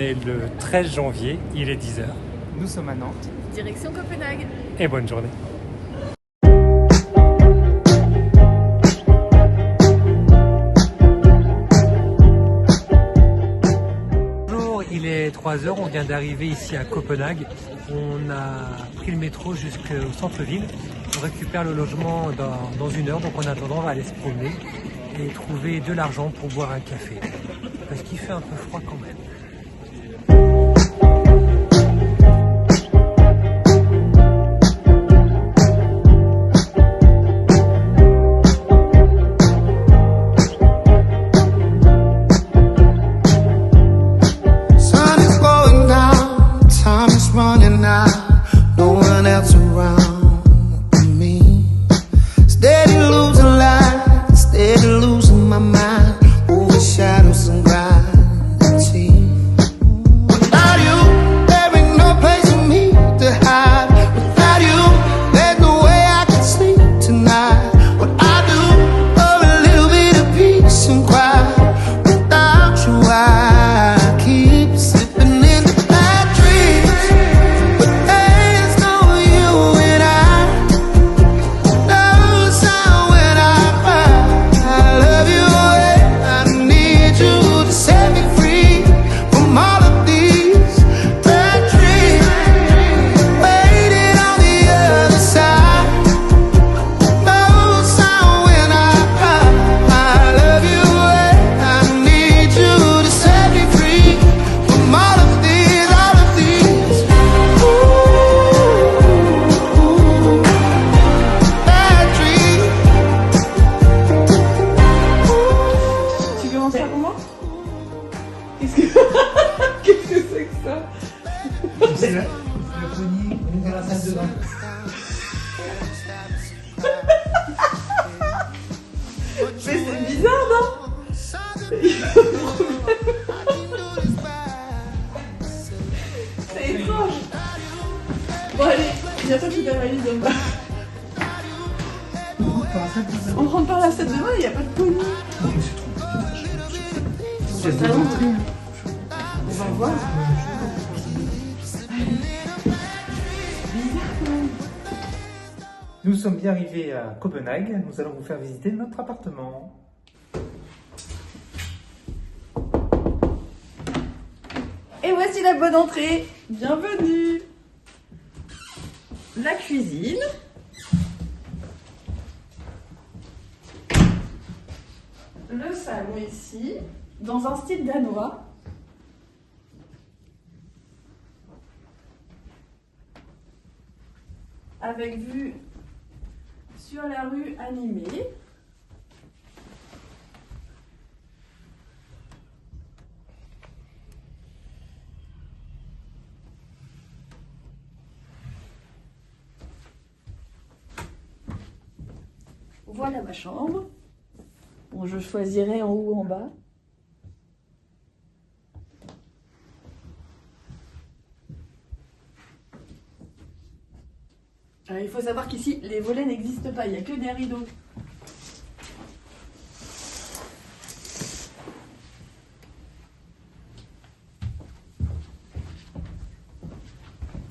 est le 13 janvier, il est 10 h. Nous sommes à Nantes. Direction Copenhague. Et bonne journée. Bonjour, il est 3 h, on vient d'arriver ici à Copenhague. On a pris le métro jusqu'au centre-ville. On récupère le logement dans 1 heure, donc en attendant on va aller se promener et trouver de l'argent pour boire un café. Parce qu'il fait un peu froid quand même. C'est le pony, on est dans la salle de bain. Mais c'est bizarre, non? C'est étrange. Bon allez, il y a pas toute la valise de bas. On rentre par la salle de bain, il n'y a pas de pony. C'est trop dommage. On va voir. Nous sommes bien arrivés à Copenhague. Nous allons vous faire visiter notre appartement. Et voici la bonne entrée. Bienvenue. La cuisine. Le salon ici, dans un style danois. Avec vue sur la rue animée. Voilà ma chambre. Bon, je choisirai en haut ou en bas. Il faut savoir qu'ici, les volets n'existent pas, il n'y a que des rideaux.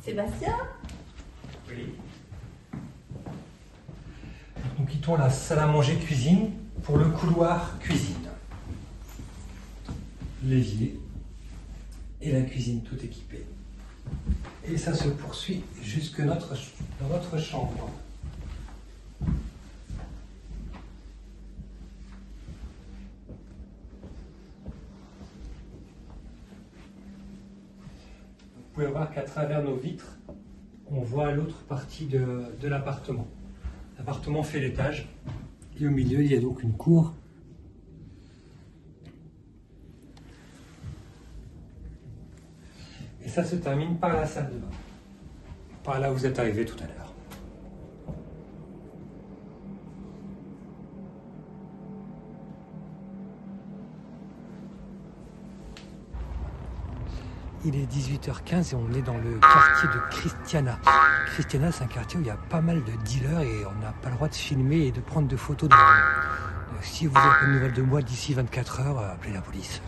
Sébastien? Oui. Nous quittons la salle à manger cuisine pour le couloir cuisine. L'évier et la cuisine tout équipée. Et ça se poursuit jusque dans notre chambre. Vous pouvez voir qu'à travers nos vitres, on voit l'autre partie de l'appartement. L'appartement fait l'étage et au milieu, il y a donc une cour. Et ça se termine par la salle de bain. Par là où vous êtes arrivé tout à l'heure. Il est 18h15 et on est dans le quartier de Christiania. Christiania, c'est un quartier où il y a pas mal de dealers et on n'a pas le droit de filmer et de prendre de photos devant nous. Donc, si vous n'avez pas de nouvelles de moi d'ici 24 heures, appelez la police.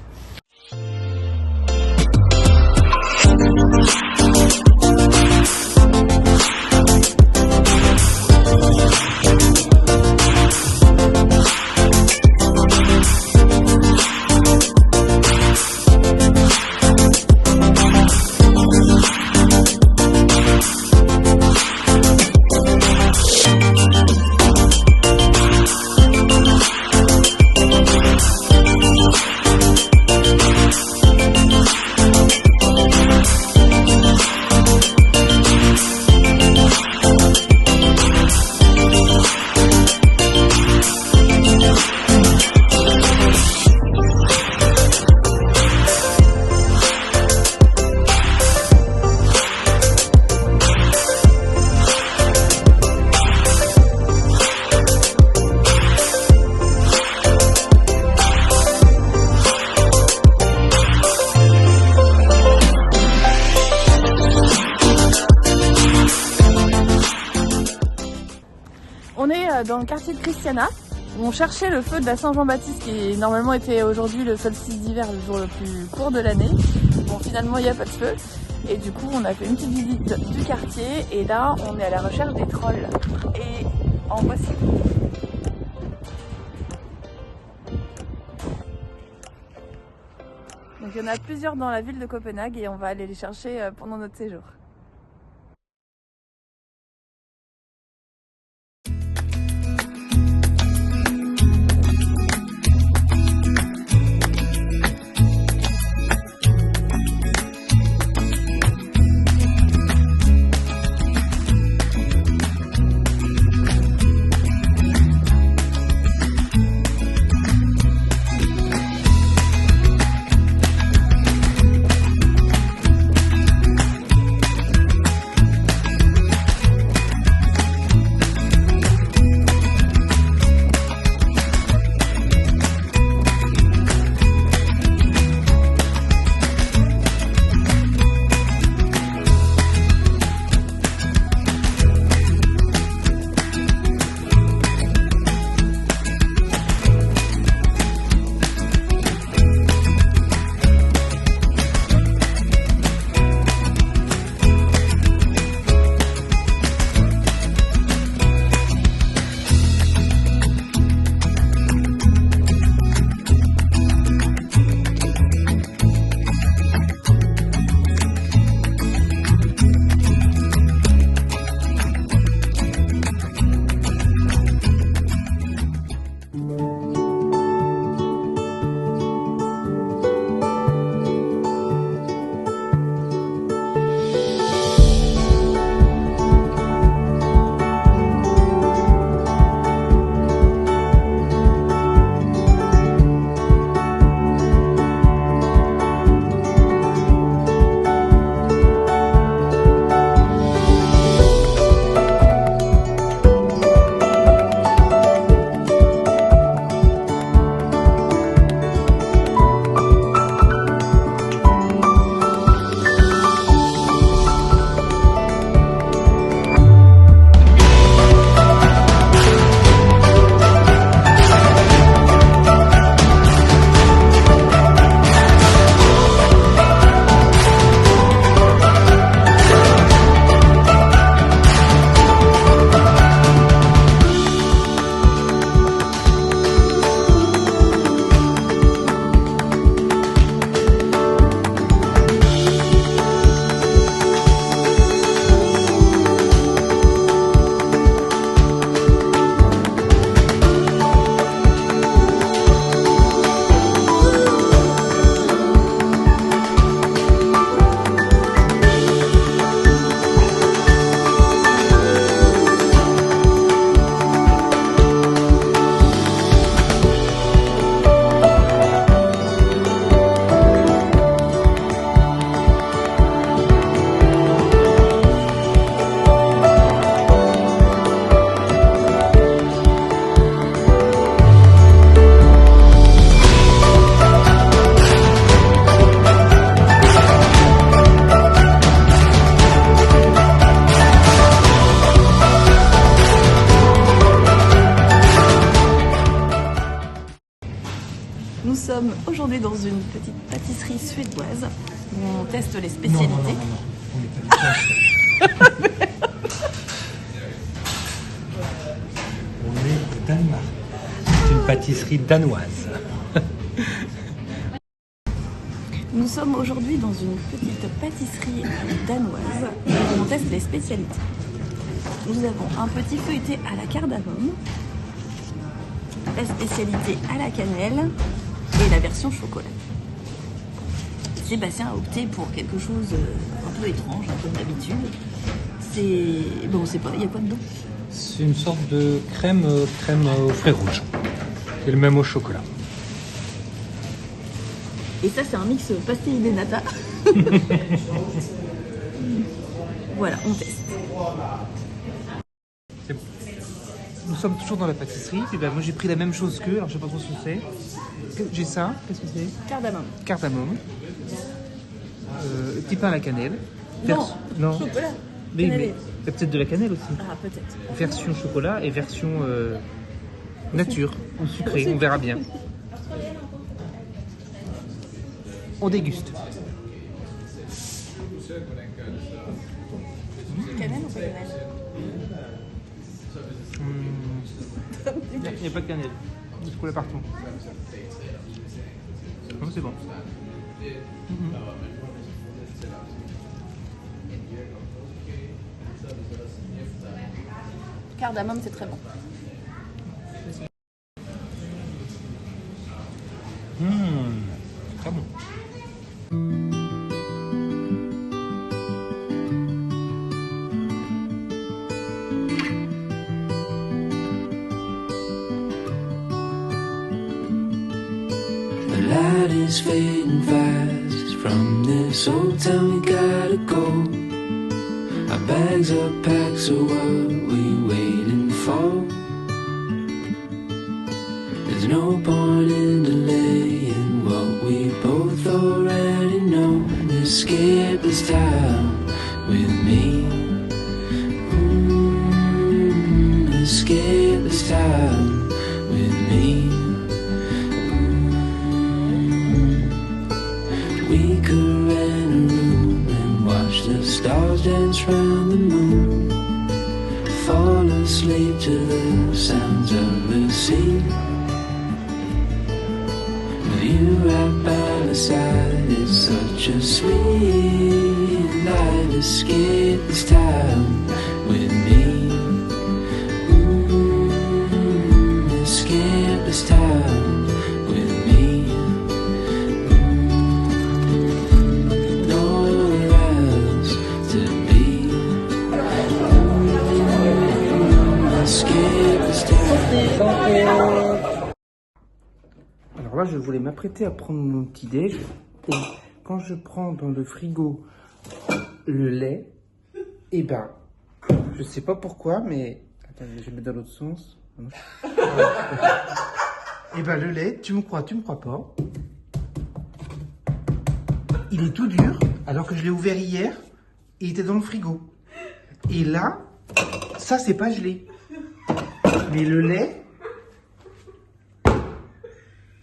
dans le quartier de Christiana. On cherchait le feu de la Saint-Jean-Baptiste qui normalement était aujourd'hui le solstice d'hiver, le jour le plus court de l'année. Bon, finalement il n'y a pas de feu. Et du coup on a fait une petite visite du quartier et là on est à la recherche des trolls. Et en voici. Donc il y en a plusieurs dans la ville de Copenhague et on va aller les chercher pendant notre séjour. Nous sommes aujourd'hui dans une petite pâtisserie suédoise où on teste les spécialités. Non. On n'est pas du tout. On est au Danemark. C'est une pâtisserie danoise. Nous sommes aujourd'hui dans une petite pâtisserie danoise où on teste les spécialités. Nous avons un petit feuilleté à la cardamome, la spécialité à la cannelle et la version chocolat. Sébastien a opté pour quelque chose un peu étrange, comme d'habitude. C'est... bon, on sait pas, il y a quoi dedans? C'est une sorte de crème aux fruits rouges. C'est le même au chocolat. Et ça, c'est un mix pastilles de nata. Voilà, on teste. C'est bon. Nous sommes toujours dans la pâtisserie. Et ben, moi, j'ai pris la même chose qu'eux. Alors, je sais pas trop ce que c'est. J'ai ça. Qu'est-ce que c'est? Cardamome. Cardamome. Petit pain à la cannelle. Non, Non. chocolat. Mais Cannelé. Il y a peut-être de la cannelle aussi. Ah, peut-être. Version chocolat et version nature ou sucré, on verra bien. On déguste. Cannelle ou pas cannelle? Il n'y a pas de cannelle. Du chocolat partout. Non, c'est bon. Cardamome, c'est très bon. Très bon. The light is fading fast. From this old town we gotta go. Our bags are packed, so what we waiting for? There's no point in delaying what we both already know. Escape this time with me. Escape this time with me. We could rent a room and watch the stars dance round the moon. Fall asleep to the sounds of the sea. With you right by my side, it's such a sweet life. Escape this time with me. Escape this time with me. Nowhere else to be. Escape this time. Alors là, je voulais m'apprêter à prendre mon petit déj. Et quand je prends dans le frigo le lait, et ben, je sais pas pourquoi, mais attends, je vais mettre dans l'autre sens. Et ben le lait, tu me crois pas. Il est tout dur, alors que je l'ai ouvert hier et il était dans le frigo. Et là, ça c'est pas gelé. Mais le lait,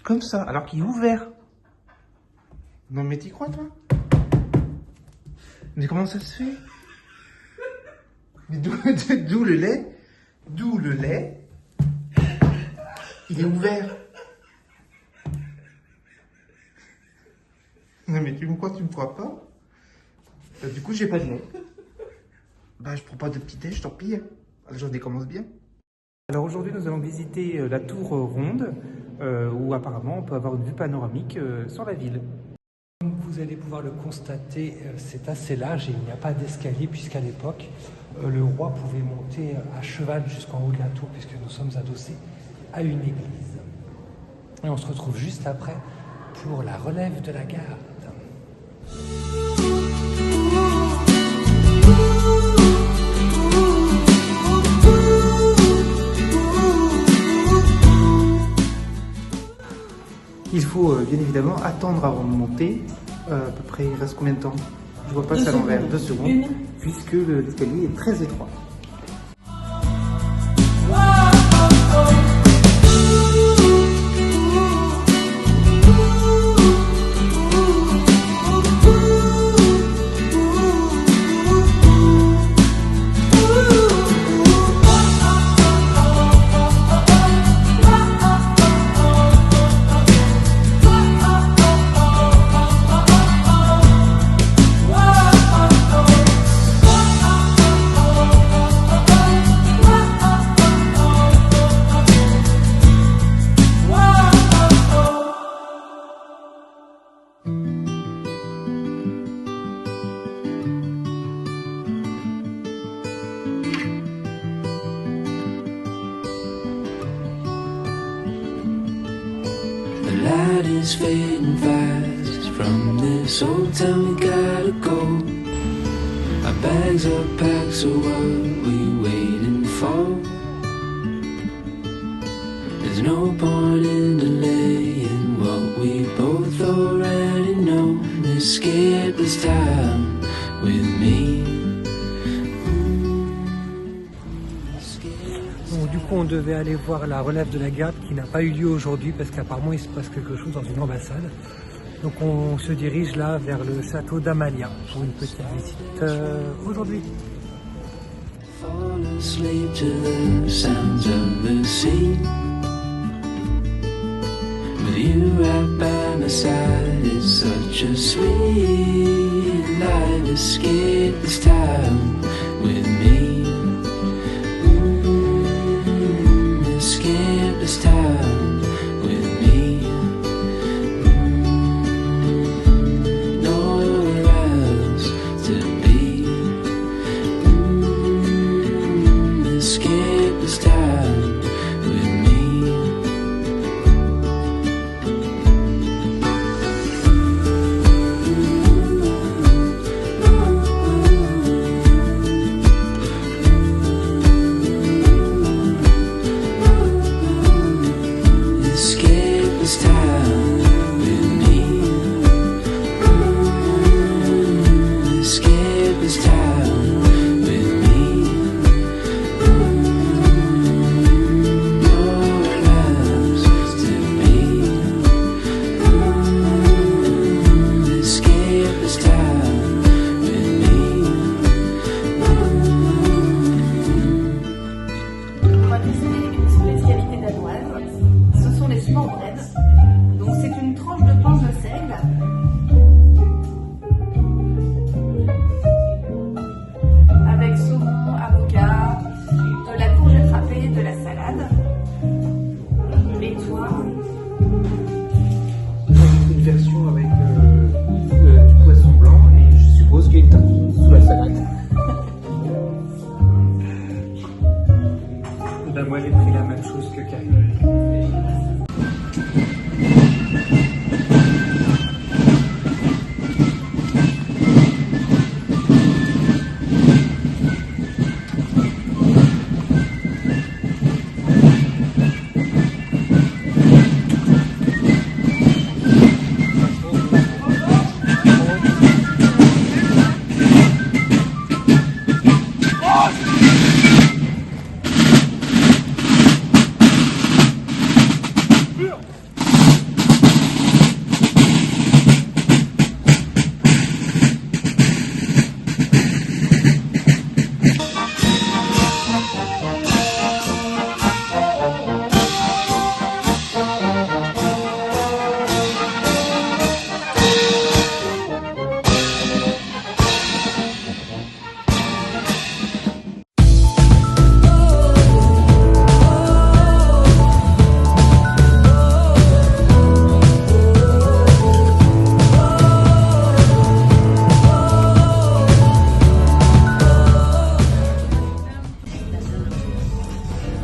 comme ça, alors qu'il est ouvert. Non mais t'y crois toi? Mais comment ça se fait? Mais d'où le lait? D'où le lait? Il est ouvert. Non mais tu me crois pas? Du coup j'ai pas de lait. Bah je prends pas de petit déj, tant pis. La journée commence bien. Alors aujourd'hui nous allons visiter la tour ronde où apparemment on peut avoir une vue panoramique sur la ville. Comme vous allez pouvoir le constater, c'est assez large et il n'y a pas d'escalier puisqu'à l'époque, le roi pouvait monter à cheval jusqu'en haut de la tour puisque nous sommes adossés à une église. Et on se retrouve juste après pour la relève de la garde. Il faut bien évidemment attendre avant de monter. À peu près, il reste combien de temps? Je vois pas ça à l'envers. 2 secondes. Puisque l'escalier est très étroit. The light is fading fast. From this old town we gotta go. Our bags are packed, so what we waiting for? There's no point in delaying what we both already know. Escape this time with me. devait aller voir la relève de la garde qui n'a pas eu lieu aujourd'hui parce qu'apparemment il se passe quelque chose dans une ambassade. Donc on se dirige là vers le château d'Amalia pour une petite visite aujourd'hui. Fall asleep to the sounds of the sea. With you right by my side, it's such a sweet life. Escape this time with me. Escape this time with me. Nowhere else to be. Escape this time with me. Escape this time with me. Escape this time with me. Nowhere else to be. Escape this time with me. On va tester une spécialité danoise. Ce sont les small bread. Donc c'est une tranche de pain de seigle avec saumon, avocat, de la courgette râpée, de la salade. Et toi? Une version avec du poisson blanc et je suppose qu'il y a une tarte sous la salade. Ben moi j'ai pris la même chose que Karine.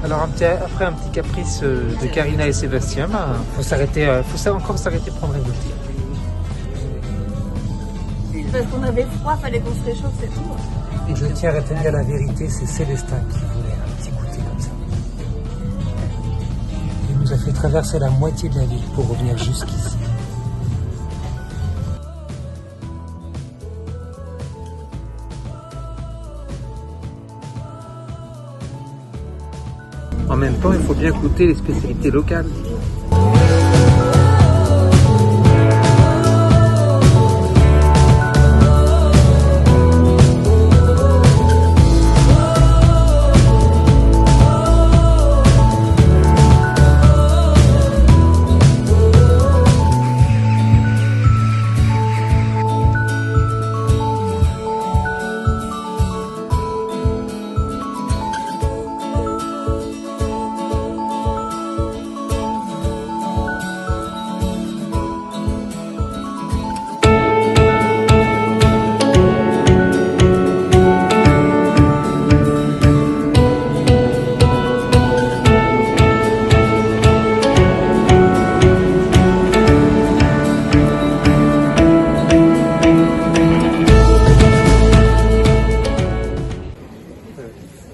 Alors après un petit caprice de Karina et Sébastien, faut s'arrêter, encore s'arrêter prendre un goûter. Parce qu'on avait froid, fallait qu'on se réchauffe, c'est tout. Et je tiens à retenir la vérité, c'est Célestin qui voulait un petit goûter comme ça. Il nous a fait traverser la moitié de la ville pour revenir jusqu'ici. En même temps, il faut bien goûter les spécialités locales.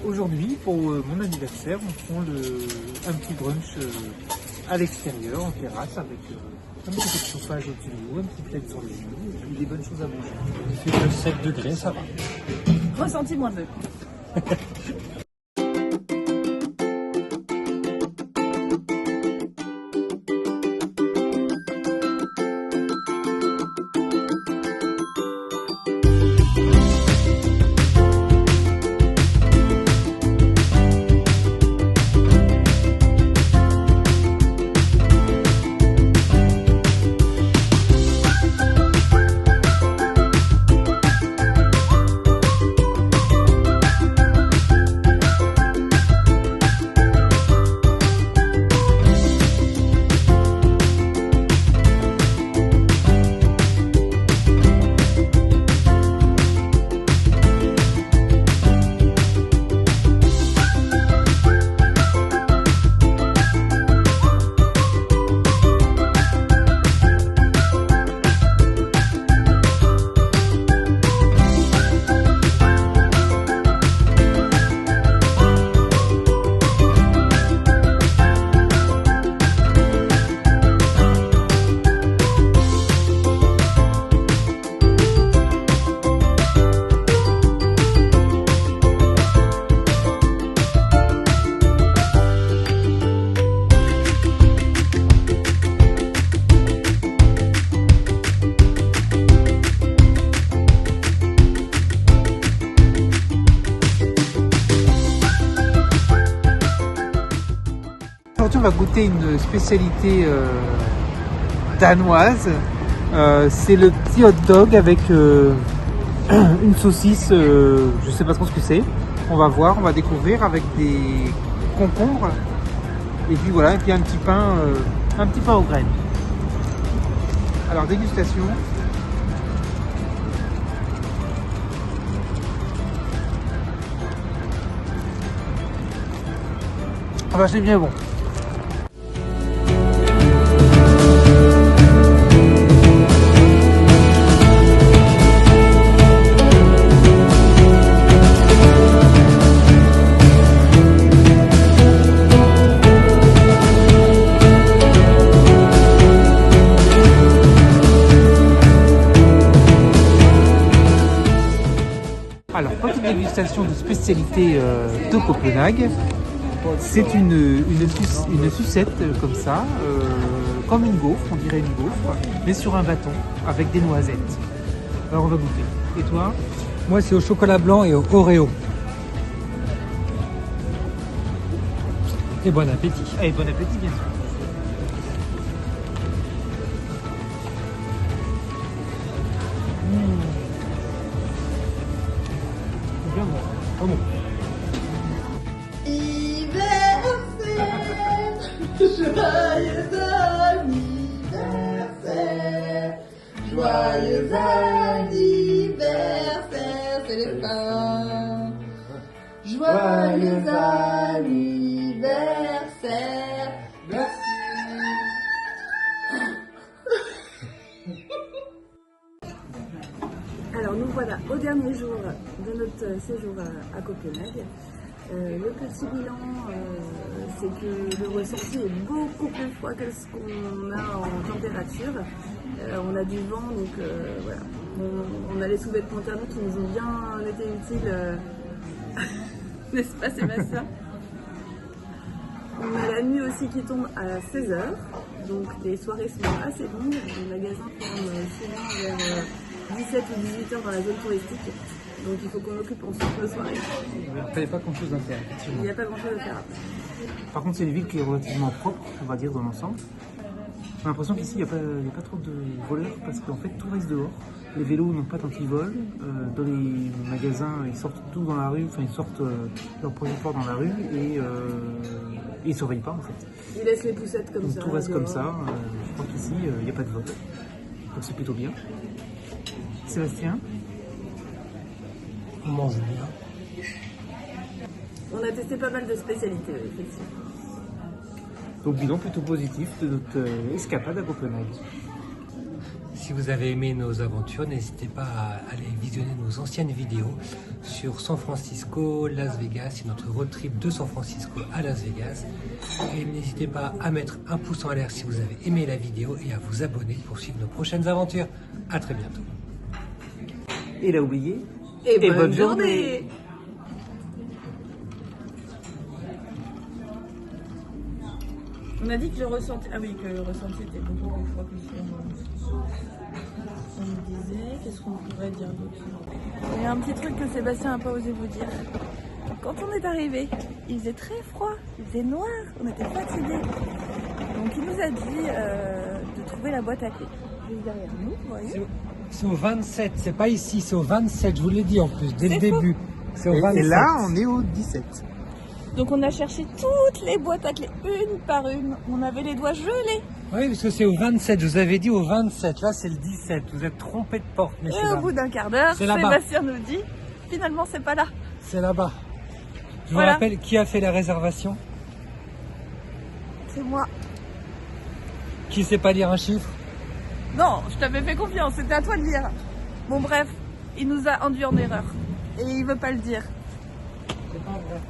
Aujourd'hui, pour mon anniversaire, on prend un petit brunch à l'extérieur, en terrasse, avec un petit peu de chauffage au-dessus de nous, un petit plaid sur les genoux, et puis des bonnes choses à manger. Il fait que 7 degrés, ça va. Ressenti moins 2. on va goûter une spécialité danoise. C'est le petit hot dog avec une saucisse, je sais pas trop ce que c'est. On va voir, on va découvrir avec des concombres. Et puis voilà, et puis un petit pain aux graines. Alors dégustation. Ah bah c'est bien bon. Alors, petite dégustation de spécialité de Copenhague. C'est une sucette comme ça, comme une gaufre, on dirait une gaufre, mais sur un bâton avec des noisettes. Alors on va goûter. Et toi? Moi, c'est au chocolat blanc et au Oreo. Et bon appétit. Et bon appétit, bien sûr. C'est bien bon. Oh bon. Joyeux anniversaire, Célestin. Joyeux anniversaire. Merci. Alors nous voilà au dernier jour de notre séjour à Copenhague. Le petit bilan, c'est que le ressenti est beaucoup plus froid que ce qu'on a en température. On a du vent, donc voilà. On a les sous-vêtements thermiques qui nous ont bien été utiles, n'est-ce pas Sébastien? On a la nuit aussi qui tombe à 16h, donc les soirées sont assez longues. Les magasins ferment souvent vers 17 ou 18h dans la zone touristique. Donc il faut qu'on occupe ensuite nos soirées. Il n'y a pas grand chose à faire. Il n'y a pas grand chose à faire après. Par contre, c'est une ville qui est relativement propre, on va dire, dans l'ensemble. J'ai l'impression qu'ici, il n'y a pas trop de voleurs parce qu'en fait, tout reste dehors. Les vélos n'ont pas d'antivol. Dans les magasins, ils sortent tout dans la rue, enfin, ils sortent leur projet fort dans la rue et ils ne surveillent pas en fait. Ils laissent les poussettes comme Donc, ça. tout reste comme ça. Je crois qu'ici, il n'y a pas de vol. Donc c'est plutôt bien. Sébastien? On mange bien. On a testé pas mal de spécialités, effectivement. Donc bilan plutôt positif de notre escapade à Copenhague. Si vous avez aimé nos aventures, n'hésitez pas à aller visionner nos anciennes vidéos sur San Francisco, Las Vegas et notre road trip de San Francisco à Las Vegas. Et n'hésitez pas à mettre un pouce en l'air si vous avez aimé la vidéo et à vous abonner pour suivre nos prochaines aventures. À très bientôt. Et l'a oublié. Et bonne journée. On a dit que le ressenti... Ah oui, que le ressenti était beaucoup plus froid que ce qu'on nous disait. Qu'est-ce qu'on pourrait dire d'autre? Il y a un petit truc que Sébastien n'a pas osé vous dire. Quand on est arrivé, il faisait très froid, il faisait noir, on était fatigués. Donc il nous a dit de trouver la boîte à clés. Juste derrière nous, vous voyez. C'est au 27, c'est pas ici, c'est au 27, je vous l'ai dit en plus, dès le début. C'est au 27. Et là, on est au 17. Donc on a cherché toutes les boîtes à clés, une par une. On avait les doigts gelés. Oui, parce que c'est au 27, je vous avais dit au 27, là c'est le 17. Vous êtes trompé de porte, Et messieurs. au bout d'un quart d'heure, C'est là-bas. Sébastien nous dit, finalement c'est pas là. C'est là-bas. Je Voilà. vous rappelle, qui a fait la réservation? C'est moi. Qui sait pas lire un chiffre? Non, je t'avais fait confiance, c'était à toi de lire. Bon bref, il nous a induit en erreur. Et il veut pas le dire. C'est pas vrai.